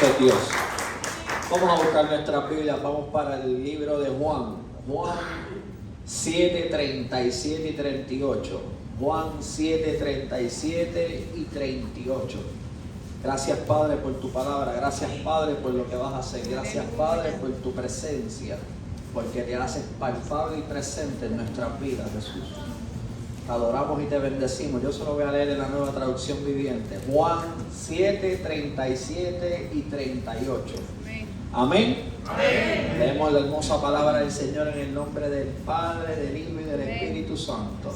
Poderoso es Dios. Vamos a buscar nuestras Biblias. Vamos para el libro de Juan. Juan 7, 37 y 38. Juan 7, 37 y 38. Gracias, Padre, por tu palabra. Gracias, Padre, por lo que vas a hacer. Gracias, Padre, por tu presencia. Porque te haces palpable y presente en nuestras vidas, Jesús. Te adoramos y te bendecimos. Yo solo voy a leer en la Nueva Traducción Viviente. Juan 7, 37 y 38. Amén. Amén. Leemos la hermosa palabra del Señor en el nombre del Padre, del Hijo y del Espíritu Santo.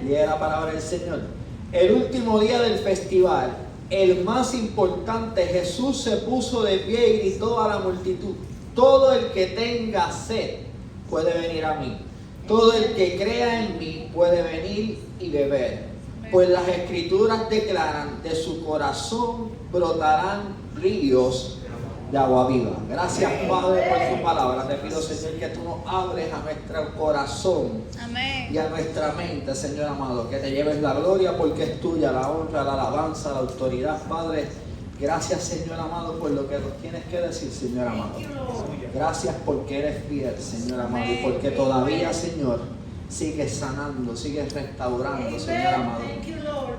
Y la palabra del Señor. El último día del festival, el más importante, Jesús se puso de pie y gritó a la multitud: todo el que tenga sed puede venir a mí. Todo el que crea en mí puede venir y beber. Pues las Escrituras declaran: de su corazón brotarán ríos de agua viva. Gracias, Padre, por tu palabra. Te pido, Señor, que tú nos abres a nuestro corazón. Amén. Y a nuestra mente, Señor amado, que te lleves la gloria porque es tuya, la honra, la alabanza, la autoridad, Padre. Gracias, Señor amado, por lo que nos tienes que decir, Señor amado. Gracias porque eres fiel, Señor amado, y porque todavía, Señor, sigues sanando, sigues restaurando, Señor amado.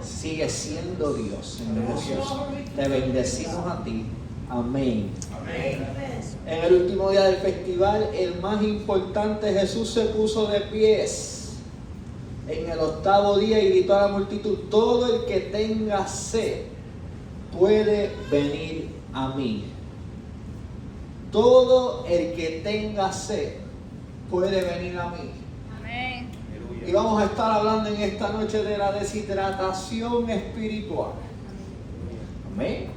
Sigues siendo Dios, Señor Jesús. Te bendecimos a ti. Amén. Amén. En el último día del festival, el más importante, Jesús se puso de pies en el octavo día y gritó a la multitud: todo el que tenga sed puede venir a mí. Todo el que tenga sed puede venir a mí. Amén. Y vamos a estar hablando en esta noche de la deshidratación espiritual. Amén.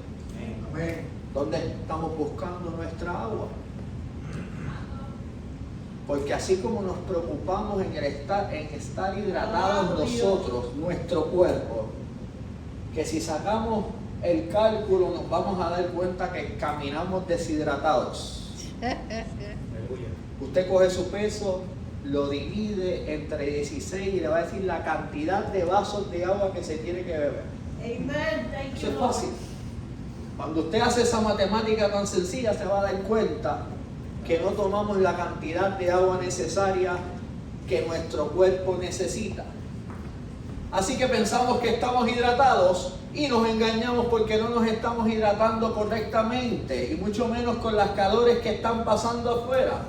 Amén. ¿Dónde estamos buscando nuestra agua? Porque así como nos preocupamos en estar hidratados nosotros, nuestro cuerpo, que si sacamos el cálculo nos vamos a dar cuenta que caminamos deshidratados. Usted coge su peso, lo divide entre 16 y le va a decir la cantidad de vasos de agua que se tiene que beber. Eso es fácil. Cuando usted hace esa matemática tan sencilla, se va a dar cuenta que no tomamos la cantidad de agua necesaria que nuestro cuerpo necesita. Así que pensamos que estamos hidratados y nos engañamos porque no nos estamos hidratando correctamente, y mucho menos con las calores que están pasando afuera.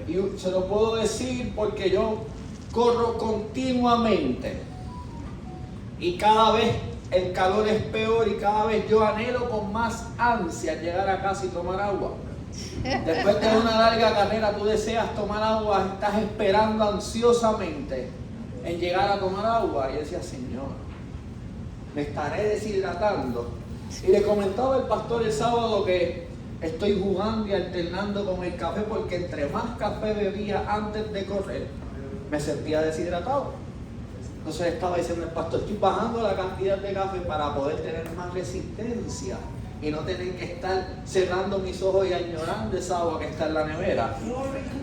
Y se lo puedo decir porque yo corro continuamente y cada vez el calor es peor y cada vez yo anhelo con más ansia llegar a casa y tomar agua. Después de una larga carrera tú deseas tomar agua, estás esperando ansiosamente en llegar a tomar agua. Y decía: Señor, me estaré deshidratando. Y le comentaba el pastor el sábado que estoy jugando y alternando con el café, porque entre más café bebía antes de correr, me sentía deshidratado. Entonces estaba diciendo el pastor: estoy bajando la cantidad de café para poder tener más resistencia y no tener que estar cerrando mis ojos y añorando esa agua que está en la nevera.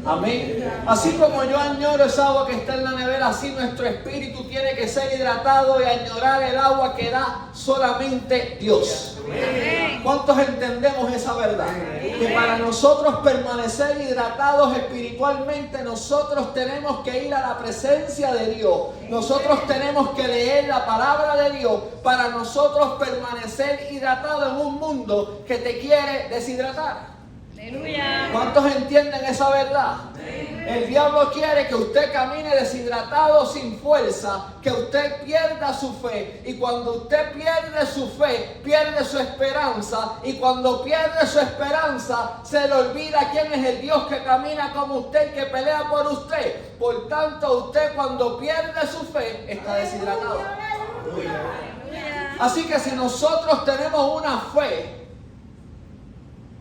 Amén. Así como yo añoro esa agua que está en la nevera, así nuestro espíritu tiene que ser hidratado y añorar el agua que da solamente Dios. ¿Cuántos entendemos esa verdad? Que para nosotros permanecer hidratados espiritualmente, nosotros tenemos que ir a la presencia de Dios. Nosotros tenemos que leer la palabra de Dios para nosotros permanecer hidratados en un mundo que te quiere deshidratar. Aleluya. ¿Cuántos entienden esa verdad? El diablo quiere que usted camine deshidratado, sin fuerza, que usted pierda su fe. Y cuando usted pierde su fe, pierde su esperanza. Y cuando pierde su esperanza, se le olvida quién es el Dios que camina como usted, que pelea por usted. Por tanto, usted cuando pierde su fe, está deshidratado. Así que si nosotros tenemos una fe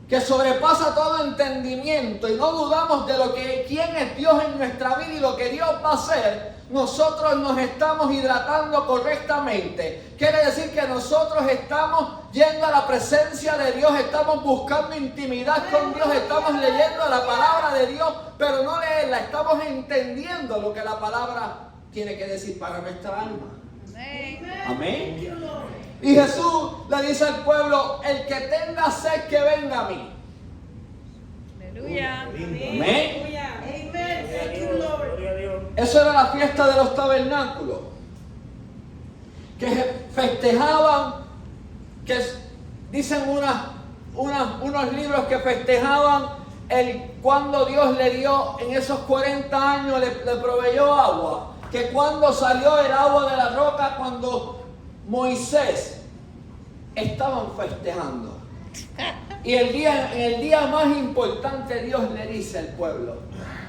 que sobrepasa todo entendimiento y no dudamos de quién es Dios en nuestra vida y lo que Dios va a hacer, nosotros nos estamos hidratando correctamente. Quiere decir que nosotros estamos yendo a la presencia de Dios, estamos buscando intimidad con Dios, estamos leyendo la palabra de Dios, pero no leerla, estamos entendiendo lo que la palabra tiene que decir para nuestra alma. Amén. Amén. Y Jesús le dice al pueblo, el que tenga sed que venga a mí. Aleluya. Amén. Amén. Eso era la fiesta de los tabernáculos, que festejaban, que dicen unos libros que festejaban cuando Dios le dio en esos 40 años, le proveyó agua, que cuando salió el agua de la roca, cuando Moisés estaban festejando. Y en el día más importante Dios le dice al pueblo,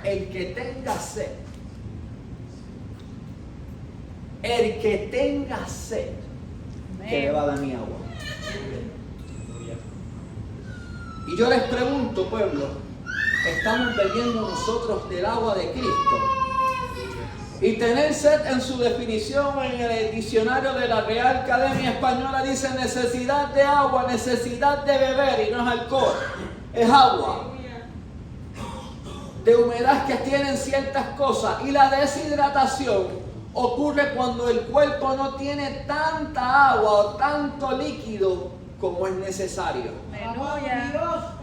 el que tenga sed, que beba de mi agua. Y yo les pregunto, pueblo, ¿estamos bebiendo nosotros del agua de Cristo? Y tener sed, en su definición en el diccionario de la Real Academia Española, dice necesidad de agua, necesidad de beber, y no es alcohol, es agua. De humedad que tienen ciertas cosas. Y la deshidratación ocurre cuando el cuerpo no tiene tanta agua o tanto líquido como es necesario. Aleluya.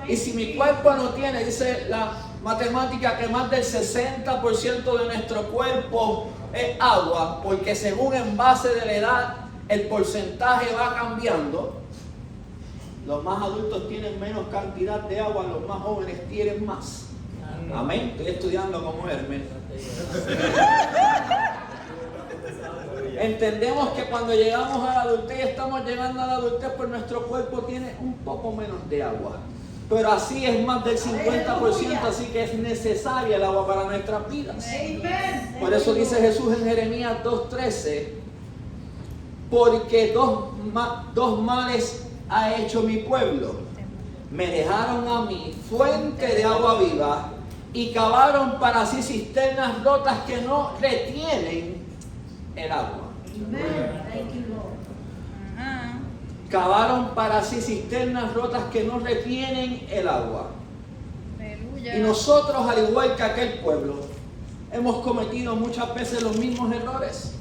Y si mi cuerpo no tiene, dice la matemática, que más del 60% de nuestro cuerpo es agua, porque según en base de la edad el porcentaje va cambiando. Los más adultos tienen menos cantidad de agua, los más jóvenes tienen más. Amén. Estoy estudiando como Hermes. Entendemos que cuando llegamos a la adultez, estamos llegando a la adultez, pues nuestro cuerpo tiene un poco menos de agua. Pero así es más del 50%, así que es necesaria el agua para nuestras vidas. Por eso dice Jesús en Jeremías 2:13, porque dos males ha hecho mi pueblo. Me dejaron a mí fuente de agua viva y cavaron para sí cisternas rotas que no retienen el agua. Cavaron para sí cisternas rotas que no retienen el agua. Aleluya. Y nosotros, al igual que aquel pueblo, hemos cometido muchas veces los mismos errores.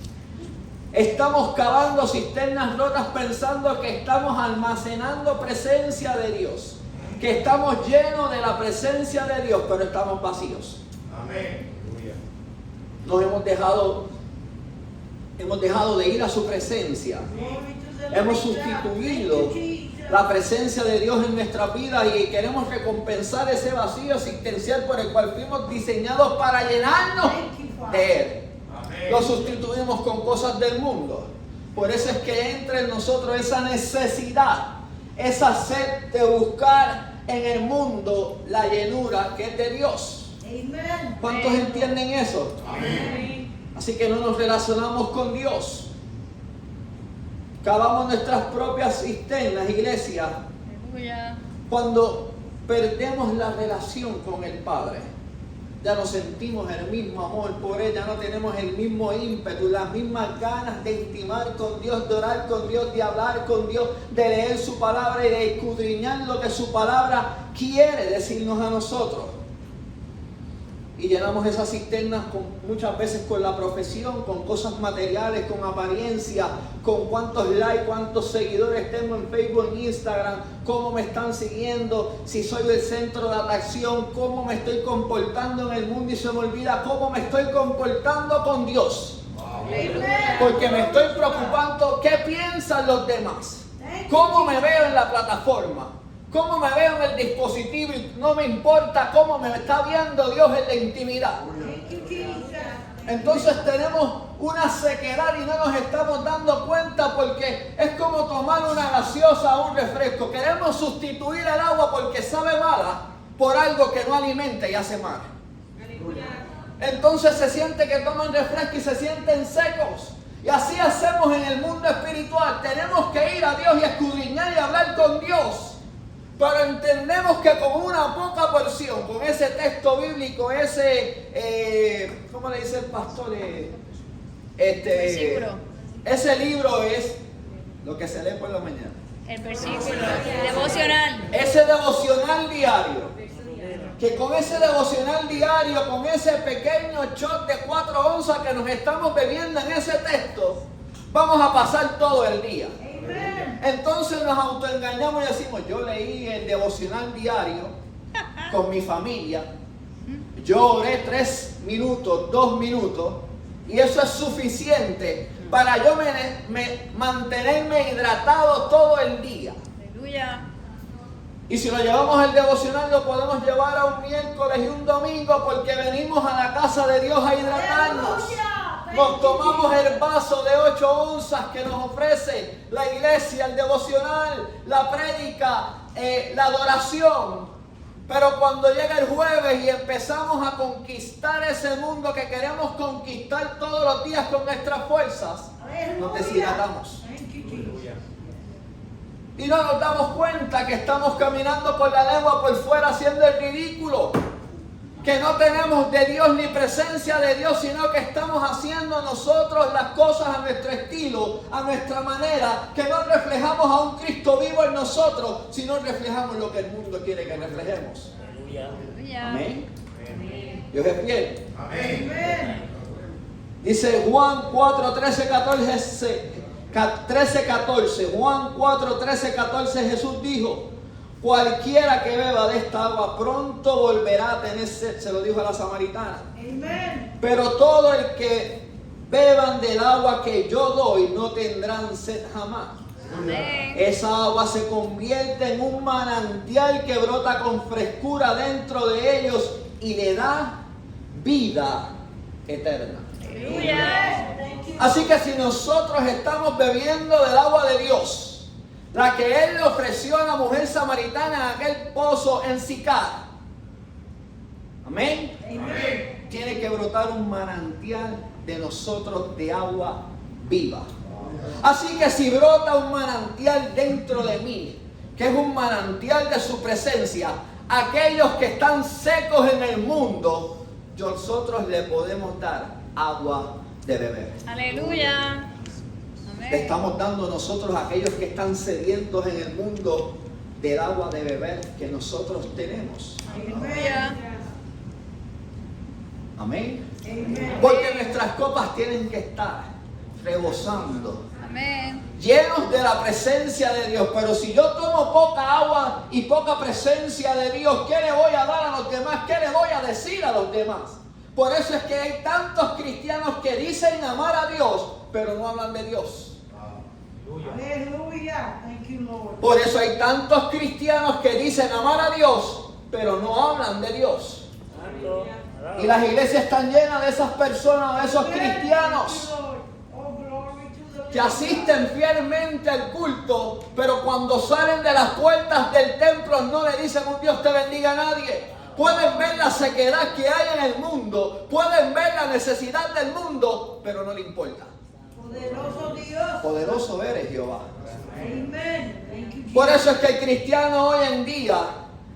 Estamos cavando cisternas rotas pensando que estamos almacenando presencia de Dios, que estamos llenos de la presencia de Dios, pero estamos vacíos. Amén. Nos hemos dejado de ir a su presencia. Hemos sustituido la presencia de Dios en nuestras vidas y queremos recompensar ese vacío existencial por el cual fuimos diseñados para llenarnos de Él. Amén. Lo sustituimos con cosas del mundo. Por eso es que entra en nosotros esa necesidad, esa sed de buscar en el mundo la llenura que es de Dios. ¿Cuántos entienden eso? Amén. Así que no nos relacionamos con Dios. Cavamos nuestras propias cisternas, iglesia. Aleluya. Cuando perdemos la relación con el Padre, ya no sentimos el mismo amor por Él, ya no tenemos el mismo ímpetu, las mismas ganas de intimar con Dios, de orar con Dios, de hablar con Dios, de leer su palabra y de escudriñar lo que su palabra quiere decirnos a nosotros. Y llenamos esas cisternas muchas veces con la profesión, con cosas materiales, con apariencia, con cuántos likes, cuántos seguidores tengo en Facebook, en Instagram, cómo me están siguiendo, si soy el centro de atracción, cómo me estoy comportando en el mundo y se me olvida cómo me estoy comportando con Dios. Porque me estoy preocupando qué piensan los demás, cómo me veo en la plataforma, cómo me veo en el dispositivo y no me importa cómo me está viendo Dios en la intimidad. Entonces tenemos una sequedad y no nos estamos dando cuenta porque es como tomar una gaseosa o un refresco. Queremos sustituir el agua porque sabe mala por algo que no alimenta y hace mal. Entonces se siente que toman refresco y se sienten secos. Y así hacemos en el mundo espiritual. Tenemos que ir a Dios y escudriñar y hablar con Dios. Pero entendemos que con una poca porción, con ese texto bíblico, ¿cómo le dice el pastor? Versículo. Ese libro es lo que se lee por la mañana. El versículo devocional. Ese devocional diario. Que con ese devocional diario, con ese pequeño shot de 4 onzas que nos estamos bebiendo en ese texto, vamos a pasar todo el día. Entonces nos autoengañamos y decimos, yo leí el devocional diario con mi familia, yo oré 3 minutos, 2 minutos, y eso es suficiente para yo mantenerme hidratado todo el día. Aleluya. Y si lo llevamos al devocional, lo podemos llevar a un miércoles y un domingo, porque venimos a la casa de Dios a hidratarnos. Nos tomamos el vaso de 8 onzas que nos ofrece la iglesia, el devocional, la prédica, la adoración. Pero cuando llega el jueves y empezamos a conquistar ese mundo que queremos conquistar todos los días con nuestras fuerzas, nos deshidratamos. Y no nos damos cuenta que estamos caminando con la lengua por fuera haciendo el ridículo. Que no tenemos de Dios ni presencia de Dios, sino que estamos haciendo nosotros las cosas a nuestro estilo, a nuestra manera, que no reflejamos a un Cristo vivo en nosotros, sino reflejamos lo que el mundo quiere que reflejemos. Aleluya. Amén. Dios es fiel. Amén. Dice Juan 4, 13, 14. Juan 4, 13, 14, Jesús dijo: cualquiera que beba de esta agua pronto volverá a tener sed, se lo dijo a la samaritana. Amen. Pero todo el que beban del agua que yo doy no tendrán sed jamás. Amen. Esa agua se convierte en un manantial que brota con frescura dentro de ellos y le da vida eterna. Aleluya. Así que si nosotros estamos bebiendo del agua de Dios, la que Él le ofreció a la mujer samaritana en aquel pozo en Sicar, amén, amén, tiene que brotar un manantial de nosotros de agua viva. Así que si brota un manantial dentro de mí, que es un manantial de su presencia, aquellos que están secos en el mundo, nosotros le podemos dar agua de beber. Aleluya. Le estamos dando nosotros a aquellos que están sedientos en el mundo del agua de beber que nosotros tenemos. Aleluya. Amén. Porque nuestras copas tienen que estar rebosando. Amén. Llenos de la presencia de Dios. Pero si yo tomo poca agua y poca presencia de Dios, ¿qué le voy a dar a los demás? ¿Qué le voy a decir a los demás? Por eso es que hay tantos cristianos que dicen amar a Dios, pero no hablan de Dios. Aleluya. Por eso hay tantos cristianos que dicen amar a Dios, pero no hablan de Dios. Y las iglesias están llenas de esas personas, de esos cristianos que asisten fielmente al culto, pero cuando salen de las puertas del templo no le dicen un Dios te bendiga a nadie. Pueden ver la sequedad que hay en el mundo, pueden ver la necesidad del mundo, pero no le importa. Poderoso Dios. Poderoso eres, Jehová. Amén. Por eso es que el cristiano hoy en día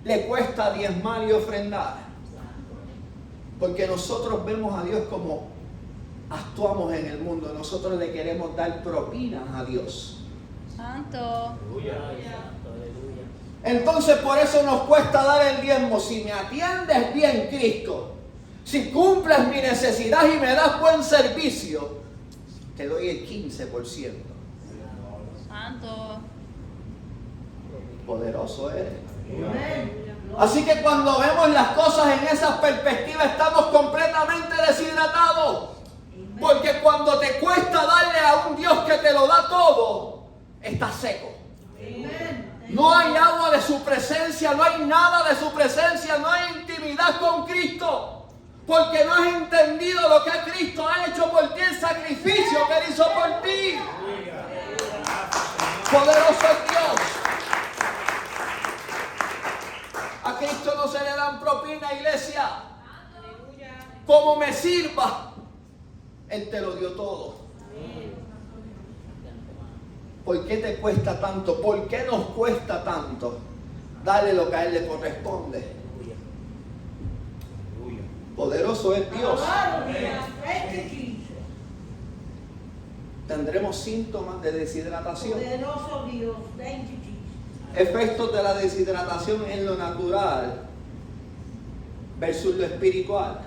le cuesta diezmar y ofrendar. Porque nosotros vemos a Dios como actuamos en el mundo. Nosotros le queremos dar propinas a Dios. Santo. Entonces por eso nos cuesta dar el diezmo. Si me atiendes bien, Cristo, si cumples mi necesidad y me das buen servicio, te doy el 15%. Santo. Poderoso eres. Así que cuando vemos las cosas en esas perspectivas, estamos completamente deshidratados. Porque cuando te cuesta darle a un Dios que te lo da todo, estás seco. No hay agua de su presencia, no hay nada de su presencia, no hay intimidad con Cristo. Porque no has entendido lo que Cristo ha hecho por ti, el sacrificio que Él hizo por ti. Poderoso es Dios. A Cristo no se le dan propina, iglesia. Como me sirva, Él te lo dio todo. ¿Por qué te cuesta tanto? ¿Por qué nos cuesta tanto darle lo que a Él le corresponde? Poderoso es Dios. Tendremos síntomas de deshidratación. Poderoso Dios. Efectos de la deshidratación en lo natural versus lo espiritual.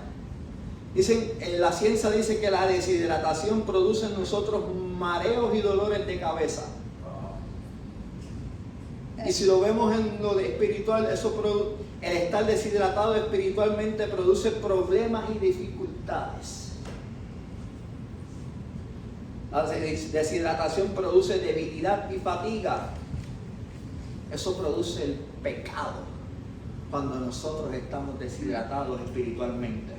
Dicen, la ciencia dice que la deshidratación produce en nosotros mareos y dolores de cabeza. Y si lo vemos en lo de espiritual, el estar deshidratado espiritualmente produce problemas y dificultades. La deshidratación produce debilidad y fatiga. Eso produce el pecado cuando nosotros estamos deshidratados espiritualmente.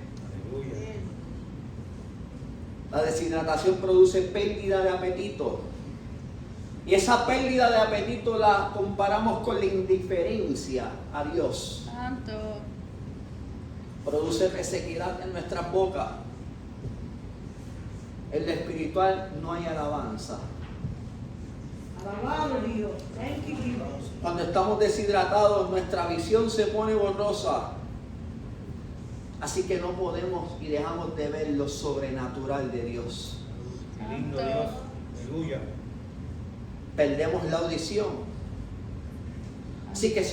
La deshidratación produce pérdida de apetito. Y esa pérdida de apetito la comparamos con la indiferencia a Dios. Santo. Produce resequedad en nuestras bocas. En lo espiritual no hay alabanza. Alabado Dios. Thank you, Jesus. Cuando estamos deshidratados, nuestra visión se pone borrosa. Así que no podemos y dejamos de ver lo sobrenatural de Dios. Qué lindo Dios. Aleluya. Perdemos la audición. Así que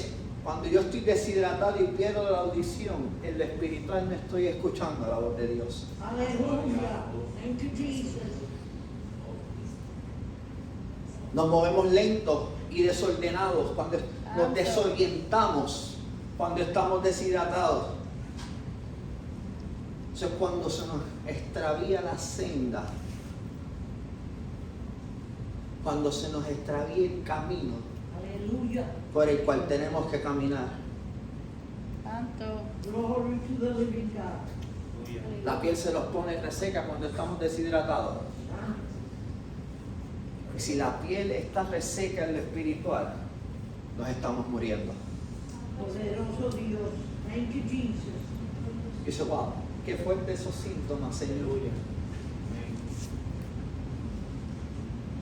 cuando yo estoy deshidratado y pierdo la audición, en lo espiritual no estoy escuchando la voz de Dios. Aleluya. Thank you, Jesus. Nos movemos lentos y desordenados cuando nos desorientamos, cuando estamos deshidratados. Eso es cuando se nos extravía la senda, cuando se nos extravía el camino Aleluya. por el cual tenemos que caminar. Santo. Glory to the living God. Aleluya. La piel se nos pone reseca cuando estamos deshidratados. Y si la piel está reseca en lo espiritual, nos estamos muriendo. Poderoso Dios. Thank you, Jesus. Y dice, wow, qué fuertes esos síntomas, Señor. Aleluya.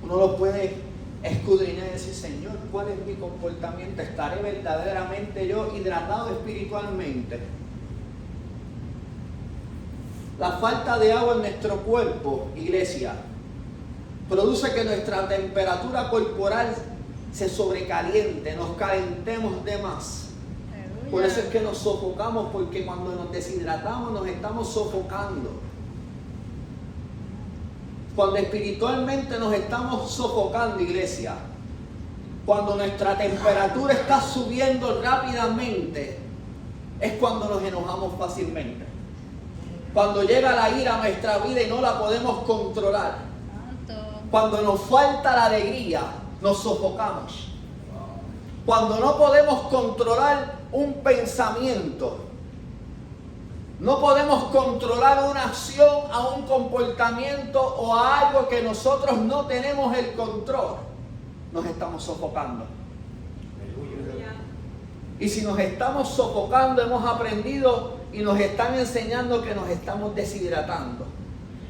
Uno lo puede escudriñar y decir, Señor, ¿cuál es mi comportamiento? ¿Estaré verdaderamente yo hidratado espiritualmente? La falta de agua en nuestro cuerpo, iglesia, produce que nuestra temperatura corporal se sobrecaliente, nos calentemos de más. Aleluya. Por eso es que nos sofocamos, porque cuando nos deshidratamos nos estamos sofocando. Cuando espiritualmente nos estamos sofocando, iglesia, cuando nuestra temperatura está subiendo rápidamente, es cuando nos enojamos fácilmente. Cuando llega la ira a nuestra vida y no la podemos controlar. Santo. Cuando nos falta la alegría, nos sofocamos. Cuando no podemos controlar un pensamiento, no podemos controlar una acción, a un comportamiento o a algo que nosotros no tenemos el control, nos estamos sofocando. Aleluya. Y si nos estamos sofocando, hemos aprendido y nos están enseñando que nos estamos deshidratando.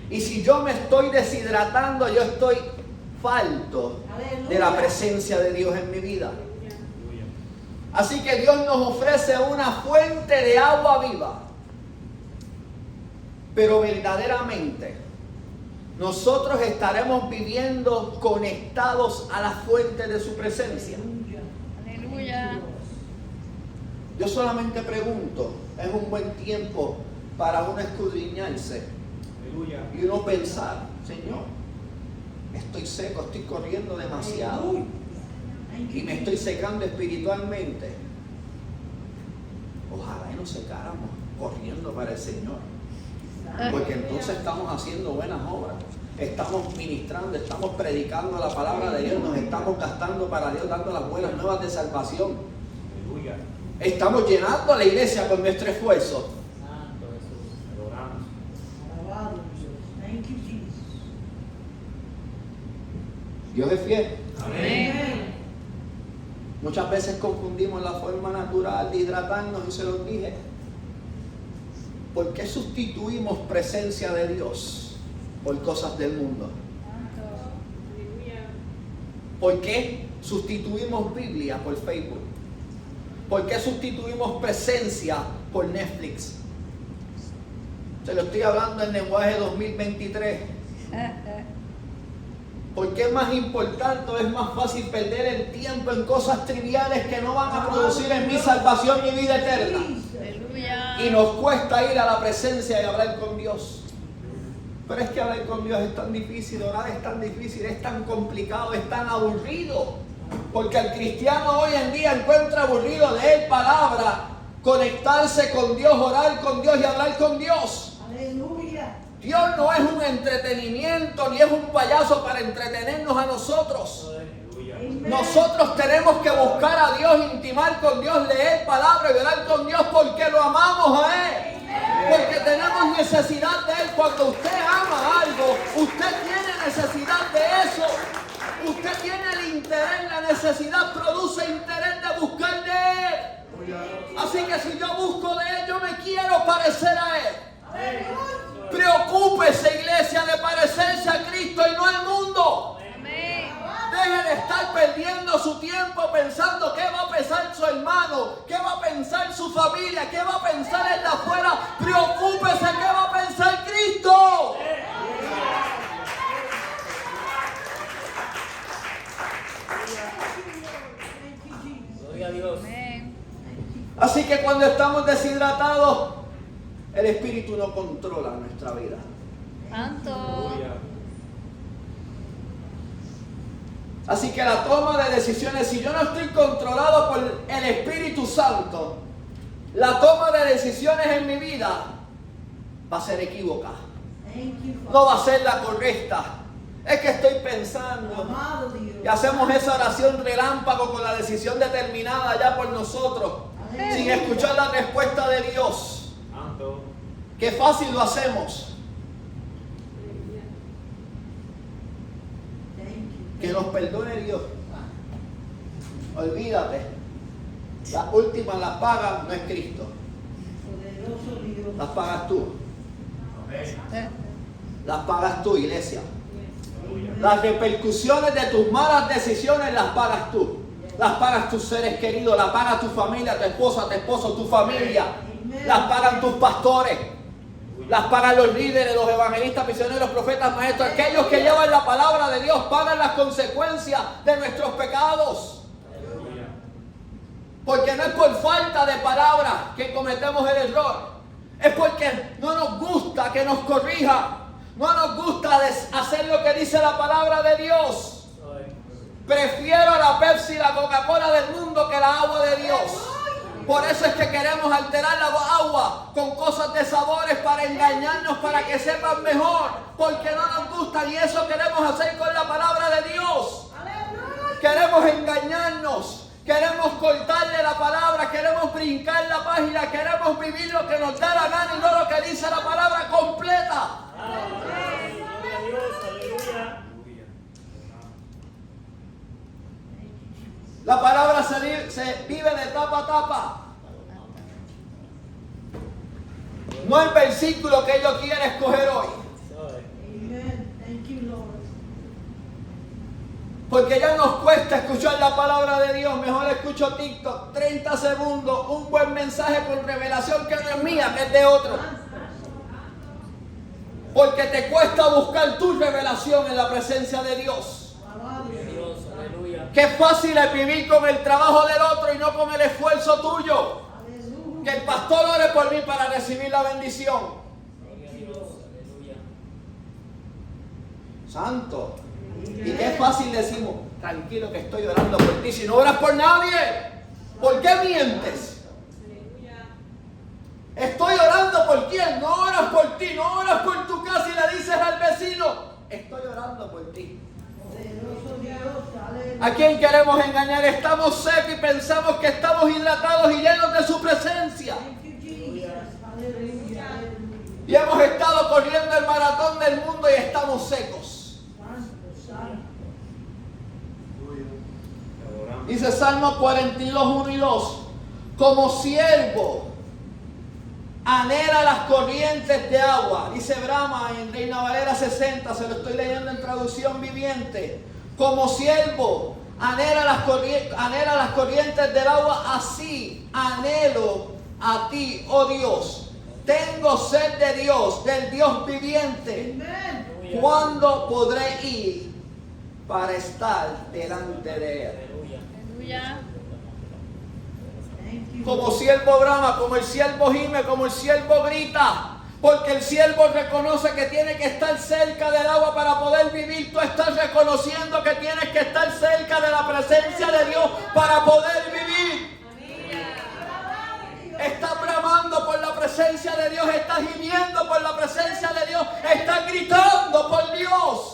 Y si yo me estoy deshidratando, yo estoy falto de la presencia de Dios en mi vida. Aleluya. Así que Dios nos ofrece una fuente de agua viva. Pero verdaderamente nosotros estaremos viviendo conectados a la fuente de su presencia. Aleluya. Yo solamente pregunto, es un buen tiempo para uno escudriñarse Aleluya. y uno pensar, Señor, estoy seco, estoy corriendo demasiado y me estoy secando espiritualmente. Ojalá y nos secáramos corriendo para el Señor. Porque entonces estamos haciendo buenas obras, estamos ministrando, estamos predicando la palabra de Dios, nos estamos gastando para Dios, dando las buenas nuevas de salvación. Aleluya. Estamos llenando a la iglesia con nuestro esfuerzo. Santo Jesús. Adoramos. Alabado Dios. Thank you, Jesus. Dios es fiel. Amén. Muchas veces confundimos la forma natural de hidratarnos y se los dije. ¿Por qué sustituimos presencia de Dios por cosas del mundo? Santo. ¿Por qué sustituimos Biblia por Facebook? ¿Por qué sustituimos presencia por Netflix? Se lo estoy hablando en lenguaje 2023. ¿Por qué es más importante o es más fácil perder el tiempo en cosas triviales que no van a producir en mi salvación y vida eterna? Aleluya. Y nos cuesta ir a la presencia y hablar con Dios. Pero es que hablar con Dios es tan difícil, orar es tan difícil, es tan complicado, es tan aburrido. Porque el cristiano hoy en día encuentra aburrido leer palabra, conectarse con Dios, orar con Dios y hablar con Dios. Aleluya. Dios no es un entretenimiento ni es un payaso para entretenernos a nosotros. Aleluya. Nosotros tenemos que buscar a Dios, intimar con Dios, leer palabra y orar con Dios porque lo amamos a Él. Porque tenemos necesidad de Él. Cuando usted ama algo, usted tiene necesidad de eso. Usted tiene el interés, la necesidad produce interés de buscar de Él. Así que si yo busco de Él, yo me quiero parecer a Él. Preocúpese, iglesia, de parecerse a Cristo y no al mundo. Amén. Deje de estar perdiendo su tiempo pensando qué va a pensar su hermano, qué va a pensar su familia, qué va a pensar el de afuera. Preocúpese qué va a pensar Cristo. Gloria a Dios. Amén. Así que cuando estamos deshidratados, el Espíritu no controla nuestra vida. Santo. Aleluya. Así que la toma de decisiones, si yo no estoy controlado por el Espíritu Santo, la toma de decisiones en mi vida va a ser equivocada. Thank you, No Father. va a ser la correcta. Es que estoy pensando. Amado Dios. Y hacemos esa oración relámpago con la decisión determinada ya por nosotros, sin escuchar la respuesta de Dios. Santo. Qué fácil lo hacemos. Thank you. Que nos perdone Dios. Olvídate. La última la paga no es Cristo. Poderoso Dios. Las pagas tú. Amén. Las pagas tú, iglesia. Aleluya. Las repercusiones de tus malas decisiones las pagas tú. Las pagas tus seres queridos, las paga tu familia, tu esposa, tu esposo, tu familia. Las pagan tus pastores. Las pagan los líderes, los evangelistas, misioneros, profetas, maestros. Aquellos que llevan la palabra de Dios pagan las consecuencias de nuestros pecados. Aleluya. Porque no es por falta de palabras que cometemos el error. Es porque no nos gusta que nos corrija. No nos gusta hacer lo que dice la palabra de Dios. Prefiero la Pepsi y la Coca-Cola del mundo que la agua de Dios. Por eso es que queremos alterar la agua con cosas de sabores para engañarnos, para que sepan mejor. Porque no nos gustan y eso queremos hacer con la palabra de Dios. Queremos engañarnos. Queremos cortarle la palabra, queremos brincar la página, queremos vivir lo que nos da la gana y no lo que dice la palabra completa. Gloria a Dios. Aleluya. La palabra se vive de tapa a tapa. No el versículo que yo quiera escoger hoy. Amen. Thank you, Lord. Porque ya nos cuesta escuchar la palabra de Dios. Mejor escucho TikTok, 30 segundos, un buen mensaje con revelación que no es mía, que es de otro. Porque te cuesta buscar tu revelación en la presencia de Dios. Alabado Dios. Aleluya. Qué fácil es vivir con el trabajo del otro y no con el esfuerzo tuyo. Aleluya. Que el pastor ore por mí para recibir la bendición. Gloria a Dios. Aleluya. Santo. Y qué fácil decimos, tranquilo que estoy orando por ti. Si no oras por nadie, ¿por qué mientes? Estoy orando por quién, no oras por ti, no oras por tu casa y le dices al vecino, estoy orando por ti. Poderoso Dios. Aleluya. ¿A quién queremos engañar? Estamos secos y pensamos que estamos hidratados y llenos de su presencia. Thank you, Jesus. Aleluya. Aleluya. Y hemos estado corriendo el maratón del mundo y estamos secos. Santo, santo. Te adoramos. Dice Salmo 42, 1 y 2. Como siervo anhela las corrientes de agua. Dice Brahma en Reina Valera 60, se lo estoy leyendo en traducción viviente. Como siervo anhela las corrientes del agua, así anhelo a ti, oh Dios. Tengo sed de Dios, del Dios viviente. Amen. ¿Cuándo podré ir para estar delante de Él? Aleluya. Aleluya. Thank you. Como siervo brama, como el siervo gime, como el siervo grita. Porque el siervo reconoce que tiene que estar cerca del agua para poder vivir. Tú estás reconociendo que tienes que estar cerca de la presencia de Dios para poder vivir. Estás bramando por la presencia de Dios, estás gimiendo por la presencia de Dios, estás gritando por Dios.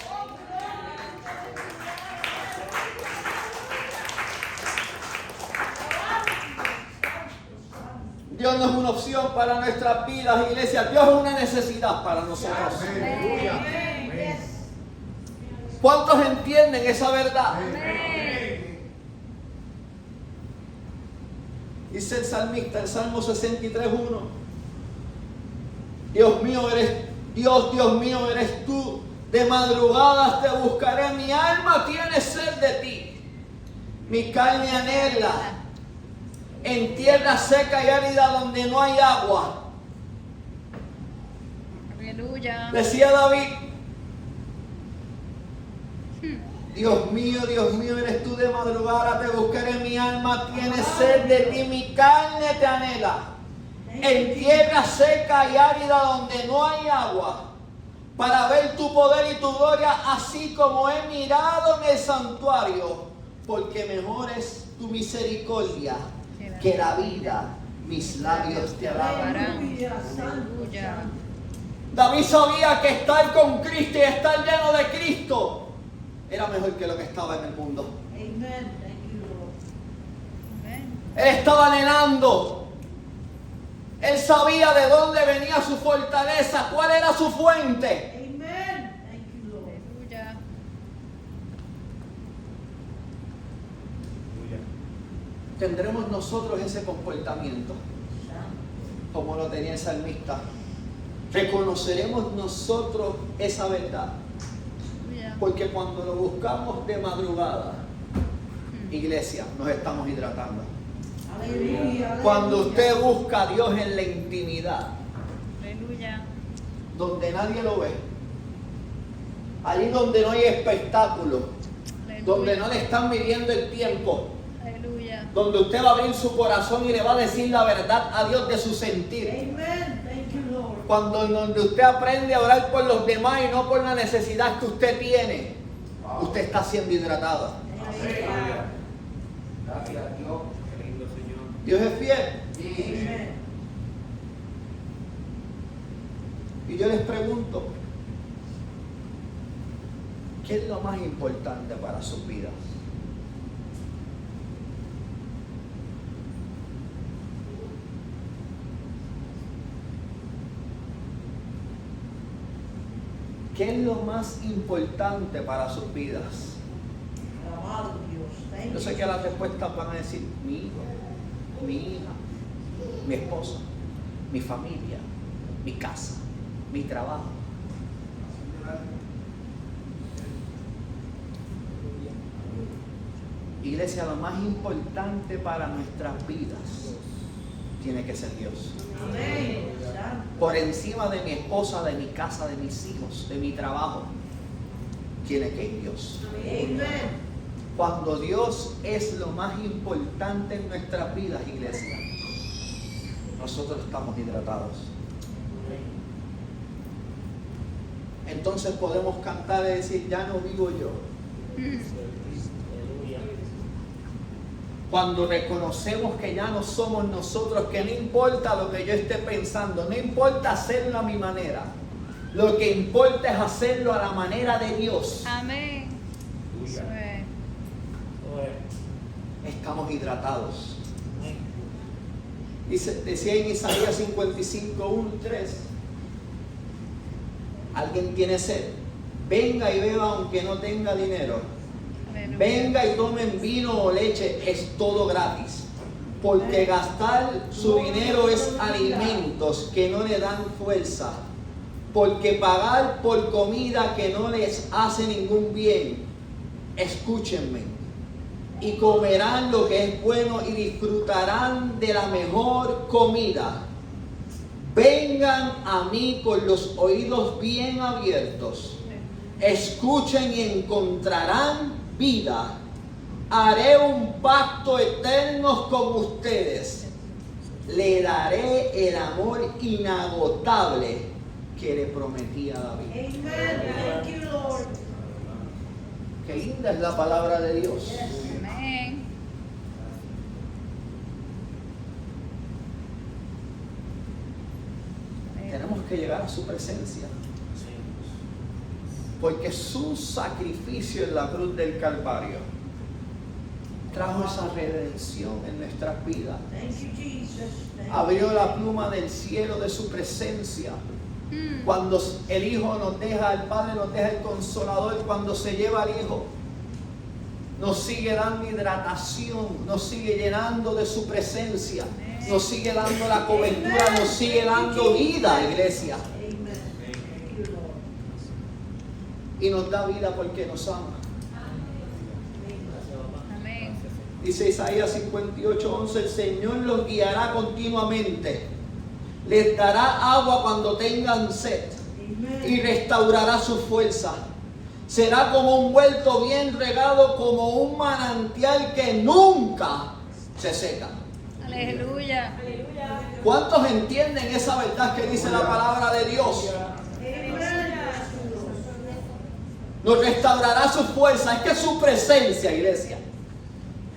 Dios no es una opción para nuestras vidas, iglesia. Dios es una necesidad para nosotros. ¿Cuántos entienden esa verdad? Dice el salmista, el Salmo 63:1. Dios mío eres Dios, Dios mío eres tú. De madrugadas te buscaré. Mi alma tiene sed de ti. Mi carne anhela en tierra seca y árida donde no hay agua. Aleluya. Decía David, Dios mío, eres tú. De madrugada te buscaré. Mi alma tiene sed de ti. Mi carne te anhela en tierra seca y árida donde no hay agua, para ver tu poder y tu gloria, así como he mirado en el santuario, porque mejor es tu misericordia que la vida. Mis labios te alabarán. Aleluya. David sabía que estar con Cristo y estar lleno de Cristo era mejor que lo que estaba en el mundo. Amen. Thank you, Lord. Amén. Él estaba anhelando. Él sabía de dónde venía su fortaleza, cuál era su fuente. Amen. Thank you, Lord. Aleluya. Tendremos nosotros ese comportamiento como lo tenía el salmista. Reconoceremos nosotros esa verdad. Porque cuando lo buscamos de madrugada, iglesia, nos estamos hidratando. Aleluya. Cuando usted busca a Dios en la intimidad, Aleluya. donde nadie lo ve, allí donde no hay espectáculo, donde no le están midiendo el tiempo, Aleluya. donde usted va a abrir su corazón y le va a decir la verdad a Dios de su sentir. Amen. Thank you, Lord. Cuando donde usted aprende a orar por los demás y no por la necesidad que usted tiene, usted está siendo hidratado. Aleluya. Gracias a Dios. Qué lindo, Señor. Dios es fiel. Amen. Y yo les pregunto, ¿qué es lo más importante para sus vidas? ¿Qué es lo más importante para sus vidas? Alabado Dios. Thank Yo sé you. que las respuestas van a decir mi hijo, mi hija, mi esposa, mi familia, mi casa, mi trabajo. Iglesia, lo más importante para nuestras vidas tiene que ser Dios. Amén. Por encima de mi esposa, de mi casa, de mis hijos, de mi trabajo, tiene que ir Dios. Amen. Cuando Dios es lo más importante en nuestras vidas, iglesia, nosotros estamos hidratados. Entonces podemos cantar y decir, ya no vivo yo. Aleluya. Cuando reconocemos que ya no somos nosotros, que no importa lo que yo esté pensando, no importa hacerlo a mi manera, lo que importa es hacerlo a la manera de Dios. Amén. Eso es. Estamos hidratados. Decía en Isaías 55:1-3, alguien tiene sed, venga y beba aunque no tenga dinero. Aleluya. Venga y tomen vino o leche, es todo gratis. Porque gastar su dinero es alimentos que no le dan fuerza. Porque pagar por comida que no les hace ningún bien. Escúchenme. Y comerán lo que es bueno y disfrutarán de la mejor comida. Vengan a mí con los oídos bien abiertos. Escuchen y encontrarán vida. Haré un pacto eterno con ustedes. Le daré el amor inagotable que le prometía a David. Amen. Thank you, Lord. Qué linda es la palabra de Dios. Amén. Tenemos que llegar a su presencia. Porque su sacrificio en la cruz del Calvario trajo esa redención en nuestras vidas. Thank you, Jesus. Thank Abrió la pluma del cielo de su presencia. Cuando el Hijo nos deja, el Padre nos deja el Consolador, cuando se lleva al Hijo, nos sigue dando hidratación, nos sigue llenando de su presencia, nos sigue dando la cobertura, nos sigue dando vida, iglesia. Amen. Thank you, Lord. Y nos da vida porque nos ama. Amén. Dice Isaías 58:11, el Señor los guiará continuamente, les dará agua cuando tengan sed y restaurará su fuerza. Será como un huerto bien regado, como un manantial que nunca se seca. Aleluya. ¿Cuántos entienden esa verdad que dice la palabra de Dios? Nos restaurará su fuerza. Es que su presencia, iglesia,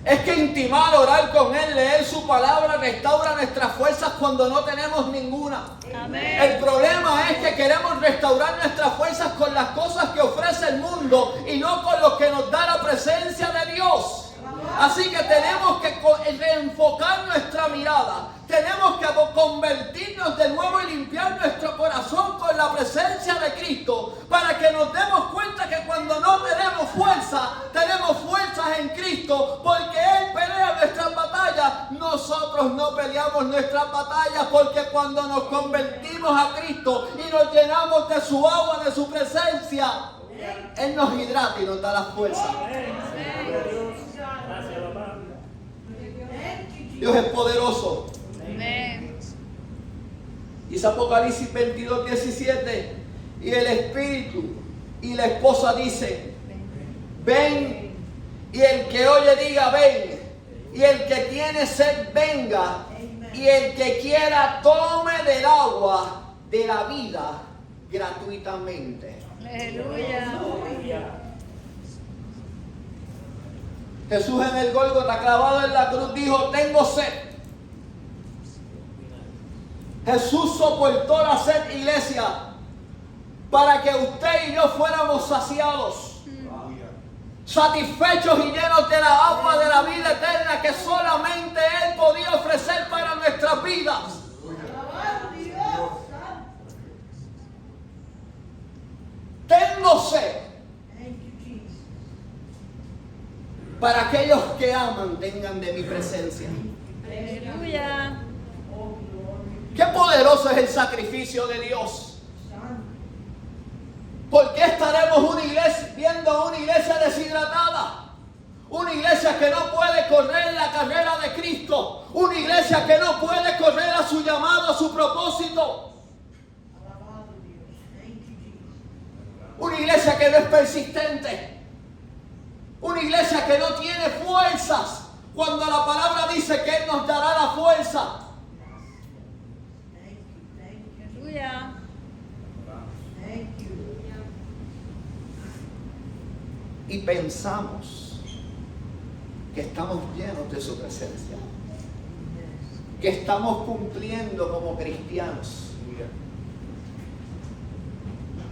es que intimar, orar con Él, leer su palabra, restaura nuestras fuerzas cuando no tenemos ninguna. Amén. El problema es que queremos restaurar nuestras fuerzas con las cosas que ofrece el mundo y no con lo que nos da la presencia de Dios. Así que tenemos que reenfocar nuestra mirada. Tenemos que convertirnos de nuevo y limpiar nuestro corazón con la presencia de Cristo, para que nos demos cuenta que cuando no tenemos fuerzas en Cristo, porque Él pelea nuestras batallas. Nosotros no peleamos nuestras batallas, porque cuando nos convertimos a Cristo y nos llenamos de su agua, de su presencia, Él nos hidrata y nos da la fuerza. Dios es poderoso. Amén. Dice Apocalipsis 22:17, y el Espíritu y la esposa dicen, ven, y el que oye diga, ven, y el que tiene sed venga, y el que quiera tome del agua de la vida gratuitamente. Aleluya. Jesús en el Gólgota, clavado en la cruz, dijo, tengo sed. Jesús soportó la sed, iglesia, para que usted y yo fuéramos saciados, satisfechos y llenos de la agua de la vida eterna que solamente Él podía ofrecer para nuestras vidas. Tengo sed. Para aquellos que aman, tengan de mi presencia. Aleluya. Qué poderoso es el sacrificio de Dios. ¿Por qué estaremos viendo una iglesia deshidratada? Una iglesia que no puede correr la carrera de Cristo. Una iglesia que no puede correr a su llamado, a su propósito. Una iglesia que no es persistente. Una iglesia que no tiene fuerzas, cuando la palabra dice que Él nos dará la fuerza. Aleluya. Y pensamos que estamos llenos de su presencia, que estamos cumpliendo como cristianos.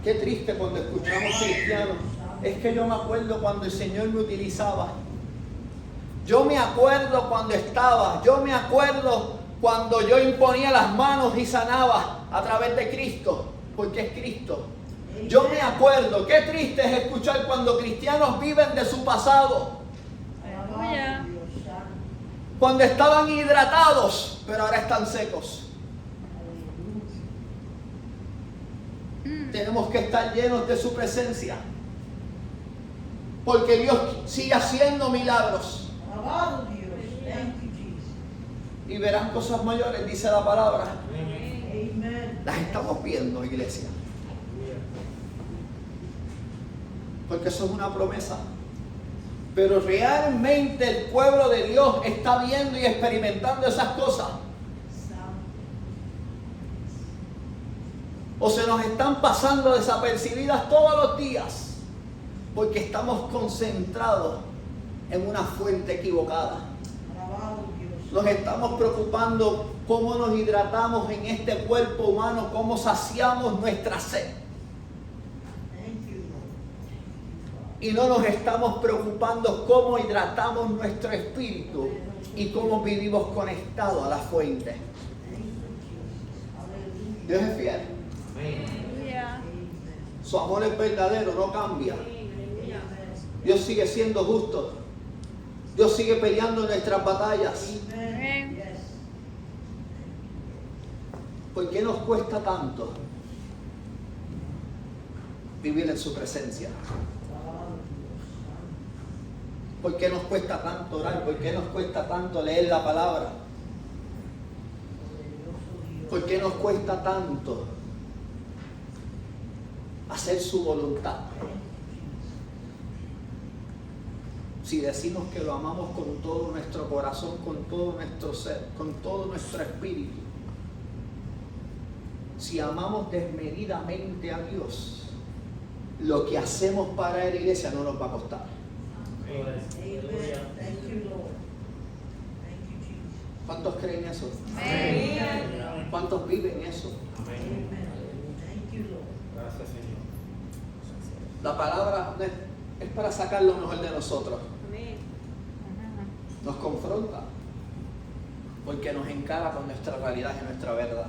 Qué triste cuando escuchamos cristianos. Es que yo me acuerdo cuando el Señor me utilizaba. Yo me acuerdo cuando estaba. Yo me acuerdo cuando yo imponía las manos y sanaba a través de Cristo. Porque es Cristo. Yo me acuerdo. Qué triste es escuchar cuando cristianos viven de su pasado. Aleluya. Cuando estaban hidratados, pero ahora están secos. Tenemos que estar llenos de su presencia. Porque Dios sigue haciendo milagros. Y verán cosas mayores, dice la palabra. Las estamos viendo, iglesia. Porque eso es una promesa. Pero realmente el pueblo de Dios está viendo y experimentando esas cosas. o se nos están pasando desapercibidas todos los días porque estamos concentrados en una fuente equivocada. Alabado Dios. Nos estamos preocupando cómo nos hidratamos en este cuerpo humano, cómo saciamos nuestra sed. Thank you, Lord. Y no nos estamos preocupando cómo hidratamos nuestro espíritu y cómo vivimos conectados a la fuente. Thank you, Jesus. Hallelujah. Dios es fiel. Aleluya. Su amor es verdadero, no cambia. Dios sigue siendo justo. Dios sigue peleando nuestras batallas. Amén. Yes. ¿Por qué nos cuesta tanto vivir en su presencia? Alabado Dios. ¿Por qué nos cuesta tanto orar? ¿Por qué nos cuesta tanto leer la palabra? Poderoso Dios. ¿Por qué nos cuesta tanto hacer su voluntad? Si decimos que lo amamos con todo nuestro corazón, con todo nuestro ser, con todo nuestro espíritu, si amamos desmedidamente a Dios, lo que hacemos para la iglesia no nos va a costar. Amen. Thank you, Lord. Thank you, Jesus. ¿Cuántos creen eso? Amén. ¿Cuántos viven eso? Amen. Thank you, Lord. Gracias, Señor. La palabra es para sacar lo mejor de nosotros. Nos confronta porque nos encara con nuestra realidad y nuestra verdad.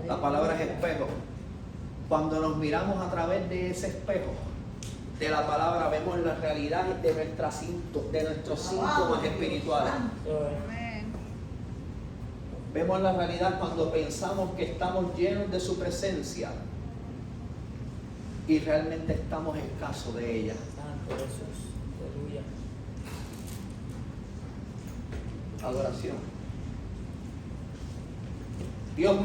La palabra es espejo. Cuando nos miramos a través de ese espejo de la palabra, vemos la realidad de nuestros síntomas espirituales. Amén. Vemos la realidad cuando pensamos que estamos llenos de su presencia y realmente estamos escasos de ella. Santo Jesús, aleluya. Adoración. Dios